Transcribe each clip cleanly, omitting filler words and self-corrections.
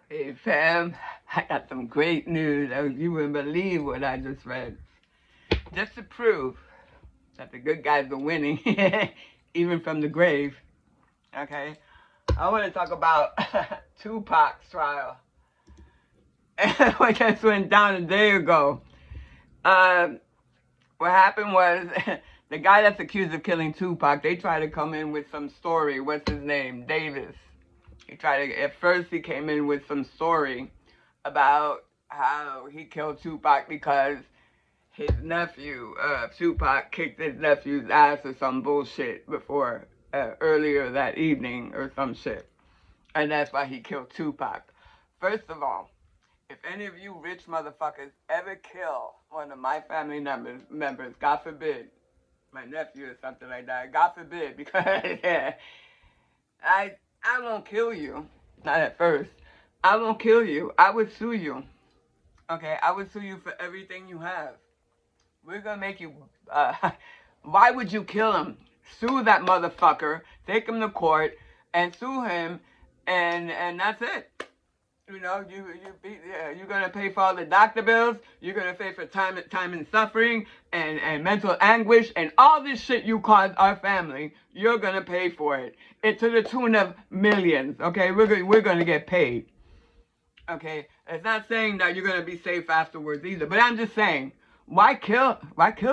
Hey fam, I got some great news. You wouldn't believe what I just read. Just to prove that the good guys are winning, even from the grave. Okay, I want to talk about Tupac's trial. What just went down a day ago. What happened was the guy that's accused of killing Tupac. They tried to come in with some story. What's his name? Davis. At first he came in with some story about how he killed Tupac because his nephew, Tupac, kicked his nephew's ass or some bullshit before, earlier that evening or some shit. And that's why he killed Tupac. First of all, if any of you rich motherfuckers ever kill one of my family members, God forbid, my nephew or something like that, God forbid, because I won't kill you. Not at first. I won't kill you. I would sue you. Okay, I would sue you for everything you have. We're gonna make you, why would you kill him? Sue that motherfucker, take him to court, and sue him, and that's it. You know, you're gonna pay for all the doctor bills, you're gonna pay for time and suffering, and mental anguish, and all this shit you caused our family, you're gonna pay for it. It's to the tune of millions, okay? We're gonna get paid. Okay, it's not saying that you're gonna be safe afterwards either, but I'm just saying, why kill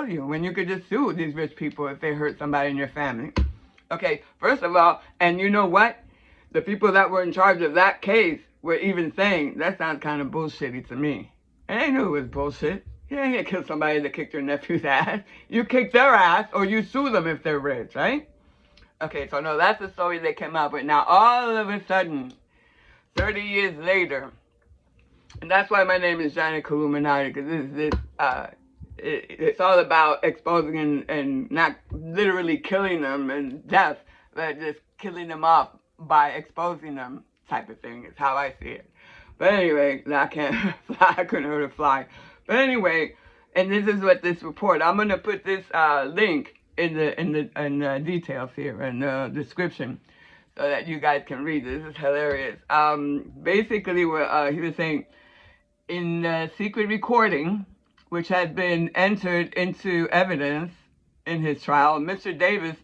you when you could just sue these rich people if they hurt somebody in your family? Okay, first of all, and you know what? The people that were in charge of that case were even saying, that sounds kind of bullshitty to me. And they knew it was bullshit. You ain't gonna kill somebody that kicked your nephew's ass. You kick their ass or you sue them if they're rich, right? Okay, so no, that's the story they came up with. Now, all of a sudden, 30 years later, and that's why my name is Johnny Killuminati, because it's all about exposing and not literally killing them and death, but just killing them off by exposing them type of thing is how I see it. But anyway, I can't fly. I couldn't hurt a fly. But anyway, and this is what this report. I'm gonna put this link in the details here in the description so that you guys can read this. This is hilarious. Basically, what he was saying in the secret recording, which has been entered into evidence in his trial, Mr. Davis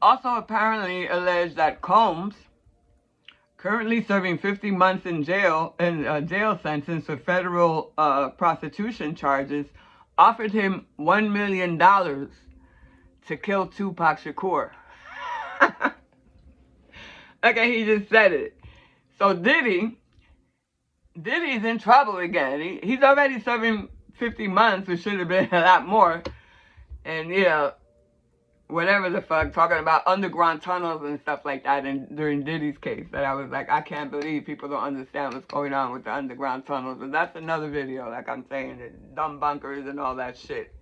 also apparently alleged that Combs, currently serving 50 months in jail jail sentence for federal prostitution charges, offered him $1 million to kill Tupac Shakur. Okay, he just said it. So Diddy's in trouble again. He's already serving 50 months, which should have been a lot more. And, you know, whatever the fuck, talking about underground tunnels and stuff like that during Diddy's case. That I was like, I can't believe people don't understand what's going on with the underground tunnels. And that's another video, like I'm saying, the dumb bunkers and all that shit.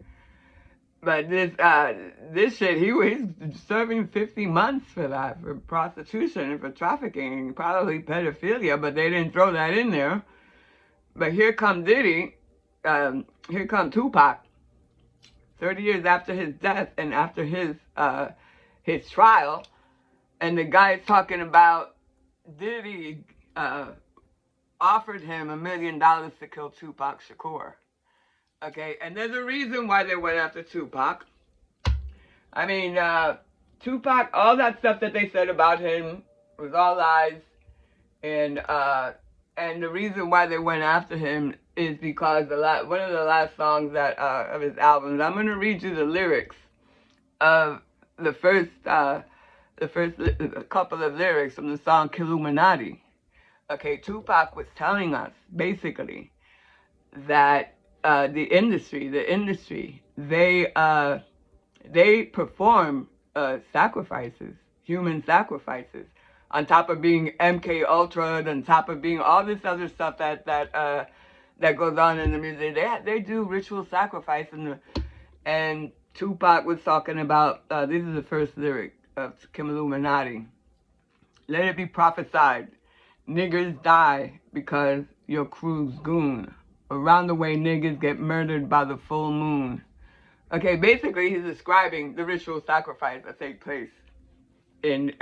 But this shit, he's serving 50 months for that, for prostitution and for trafficking, probably pedophilia, but they didn't throw that in there. But here come Diddy, here come Tupac, 30 years after his death and after his trial, and the guy's talking about Diddy offered him $1 million to kill Tupac Shakur. Okay, and there's a reason why they went after Tupac. I mean, Tupac, all that stuff that they said about him was all lies, and the reason why they went after him is because one of the last songs that of his albums. I'm gonna read you the lyrics of the first couple of lyrics from the song Killuminati. Okay, Tupac was telling us basically that the industry, they perform sacrifices, human sacrifices, on top of being MK Ultra, on top of being all this other stuff that goes on in the music. They do ritual sacrifice, and Tupac was talking about, this is the first lyric of Killuminati. Let it be prophesied, niggers die because your crew's goon. Around the way niggas get murdered by the full moon. Okay, basically he's describing the ritual sacrifice that take place in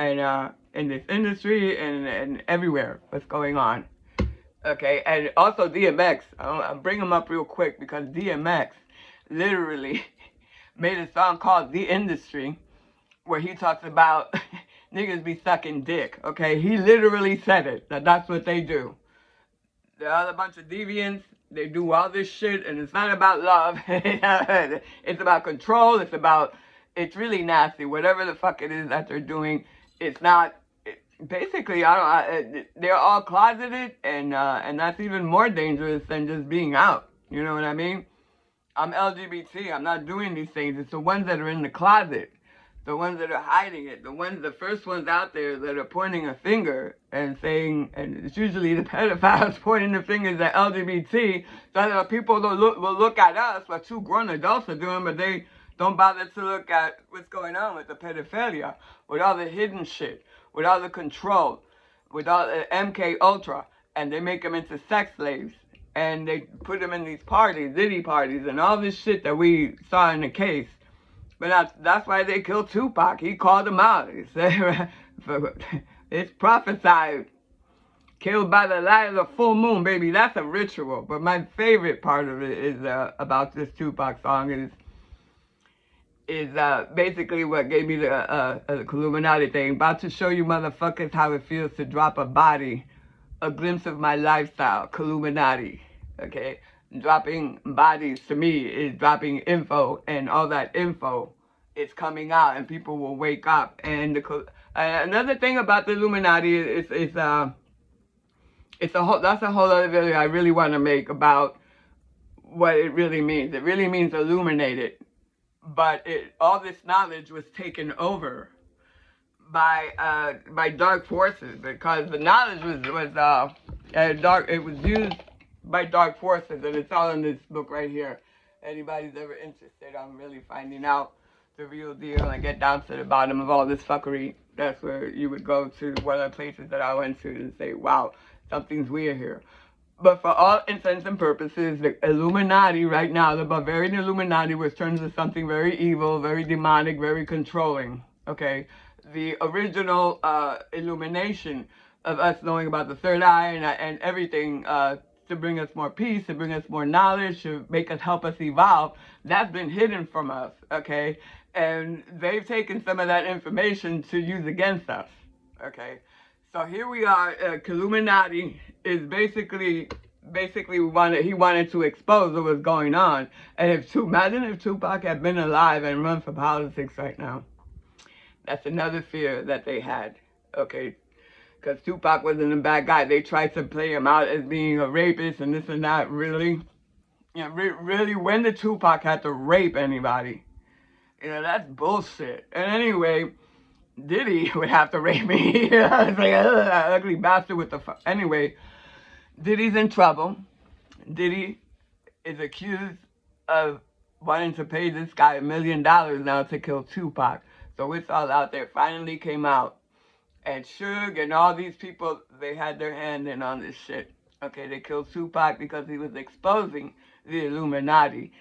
this industry and everywhere what's going on. Okay, and also DMX. I'll bring him up real quick because DMX literally made a song called The Industry where he talks about niggas be sucking dick. Okay, he literally said it, that that's what they do. They're all a bunch of deviants. They do all this shit, and it's not about love. It's about control. It's really nasty. Whatever the fuck it is that they're doing, it's not. Basically, they're all closeted, and that's even more dangerous than just being out. You know what I mean? I'm LGBT. I'm not doing these things. It's the ones that are in the closet, the ones that are hiding it, the first ones out there that are pointing a finger and saying, and it's usually the pedophiles pointing the fingers at LGBT, so that people will look at us, what two grown adults are doing, but they don't bother to look at what's going on with the pedophilia, with all the hidden shit, with all the control, with all the MK Ultra, and they make them into sex slaves. And they put them in these parties, Diddy parties, and all this shit that we saw in the case. But that's why they killed Tupac. He called them out. He said, it's prophesied. Killed by the light of the full moon, baby. That's a ritual. But my favorite part of it is about this Tupac song is basically what gave me the Killuminati thing. About to show you motherfuckers how it feels to drop a body. A glimpse of my lifestyle. Killuminati. Okay? Dropping bodies to me is dropping info, and all that info is coming out, and people will wake up. And another thing about the Illuminati is that's a whole other video I really want to make about what it really means. It really means illuminated, but all this knowledge was taken over by dark forces, because the knowledge was dark. It was used by dark forces, and it's all in this book right here. Anybody's ever interested on really finding out the real deal and get down to the bottom of all this fuckery, that's where you would go to one of the places that I went to and say, wow, something's weird here. But for all intents and purposes, the Illuminati right now, the Bavarian Illuminati, was turned into something very evil, very demonic, very controlling. Okay? The original illumination of us knowing about the third eye and everything to bring us more peace, to bring us more knowledge, to help us evolve, that's been hidden from us, okay? And they've taken some of that information to use against us, okay? So here we are. Killuminati is basically he wanted to expose what was going on. And imagine if Tupac had been alive and run for politics right now. That's another fear that they had, okay? Because Tupac wasn't a bad guy. They tried to play him out as being a rapist and this and that. Really? You know, really, when did Tupac have to rape anybody? You know, that's bullshit. And anyway, Diddy would have to rape me. It's like, ugly bastard with the fuck. Anyway, Diddy's in trouble. Diddy is accused of wanting to pay this guy $1 million now to kill Tupac. So it's all out there. Finally came out. And Suge and all these people, they had their hand in on this shit. Okay, they killed Tupac because he was exposing the Illuminati.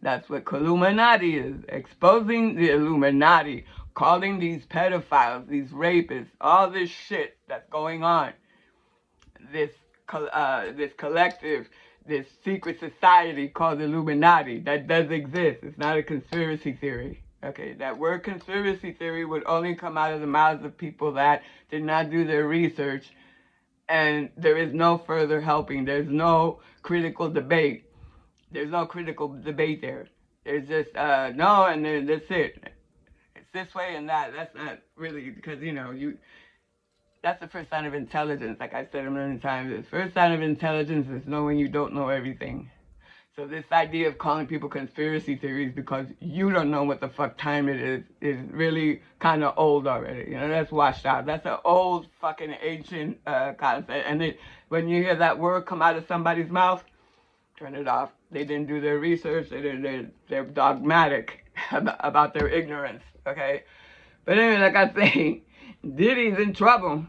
That's what Killuminati is. Exposing the Illuminati. Calling these pedophiles, these rapists, all this shit that's going on. This collective, this secret society called Illuminati that does exist. It's not a conspiracy theory. Okay, that word conspiracy theory would only come out of the mouths of people that did not do their research, and there is no further helping. There's no critical debate. There's no critical debate there. There's just no, and that's it. It's this way and that. That's not really, because, you know, that's the first sign of intelligence. Like I said a million times, the first sign of intelligence is knowing you don't know everything. So this idea of calling people conspiracy theories because you don't know what the fuck time it is really kind of old already. You know, that's washed out. That's an old fucking ancient concept. And when you hear that word come out of somebody's mouth, turn it off. They didn't do their research. They're dogmatic about their ignorance, okay? But anyway, like I say, Diddy's in trouble.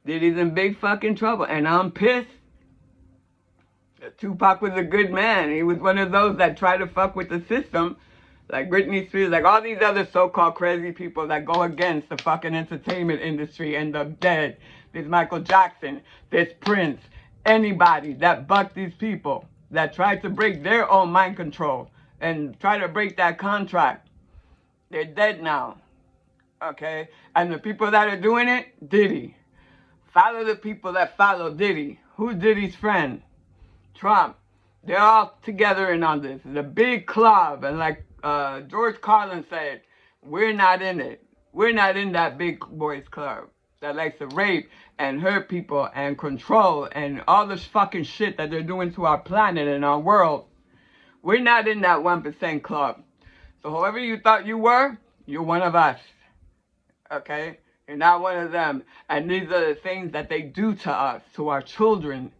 Diddy's in big fucking trouble. And I'm pissed. Tupac was a good man. He was one of those that try to fuck with the system, like Britney Spears, like all these other so-called crazy people that go against the fucking entertainment industry, end up dead There's Michael Jackson. There's Prince. Anybody that bucked these people, that tried to break their own mind control and try to break that contract, they're dead now. Okay? And the people that are doing it, Diddy. Follow the people that follow Diddy. Who's Diddy's friend? Trump. They're all together in on this. It's a big club. And like George Carlin said, we're not in it. We're not in that big boys club that likes to rape and hurt people and control and all this fucking shit that they're doing to our planet and our world. We're not in that 1% club. So whoever you thought you were, you're one of us. Okay? You're not one of them. And these are the things that they do to us, to our children.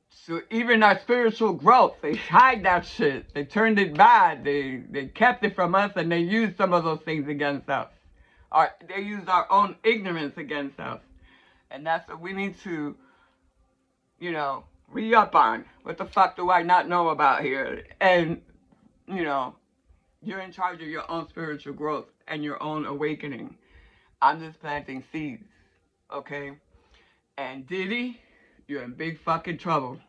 So even our spiritual growth, they hide that shit. They turned it bad. They kept it from us, and they used some of those things against us. Or they used our own ignorance against us. And that's what we need to, you know, re-up on. What the fuck do I not know about here? And, you know, you're in charge of your own spiritual growth and your own awakening. I'm just planting seeds, okay? And Diddy, you're in big fucking trouble.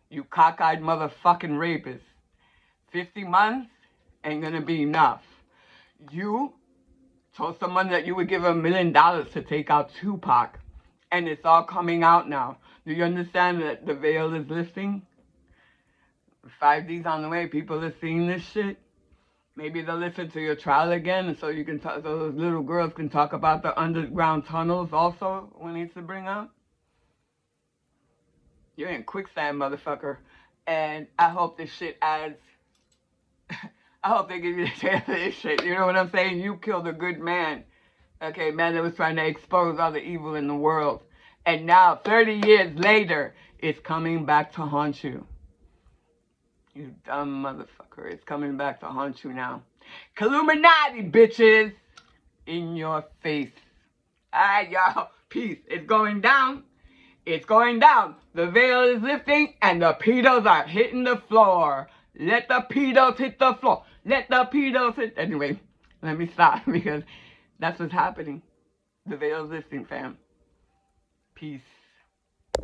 You cockeyed motherfucking rapist. 50 months ain't gonna be enough. You told someone that you would give $1 million to take out Tupac. And it's all coming out now. Do you understand that the veil is lifting? 5D's on the way. People are seeing this shit. Maybe they'll listen to your trial again, and so you can talk, so those little girls can talk about the underground tunnels also we need to bring up. You're in quicksand, motherfucker. And I hope this shit adds. I hope they give you the chance of this shit. You know what I'm saying? You killed a good man. Okay, man that was trying to expose all the evil in the world. And now, 30 years later, it's coming back to haunt you. You dumb motherfucker. It's coming back to haunt you now. Killuminati, bitches. In your face. Alright, y'all. Peace. It's going down. It's going down. The veil is lifting and the pedos are hitting the floor. Let the pedos hit the floor. Let the pedos hit... Anyway, let me stop because that's what's happening. The veil is lifting, fam. Peace.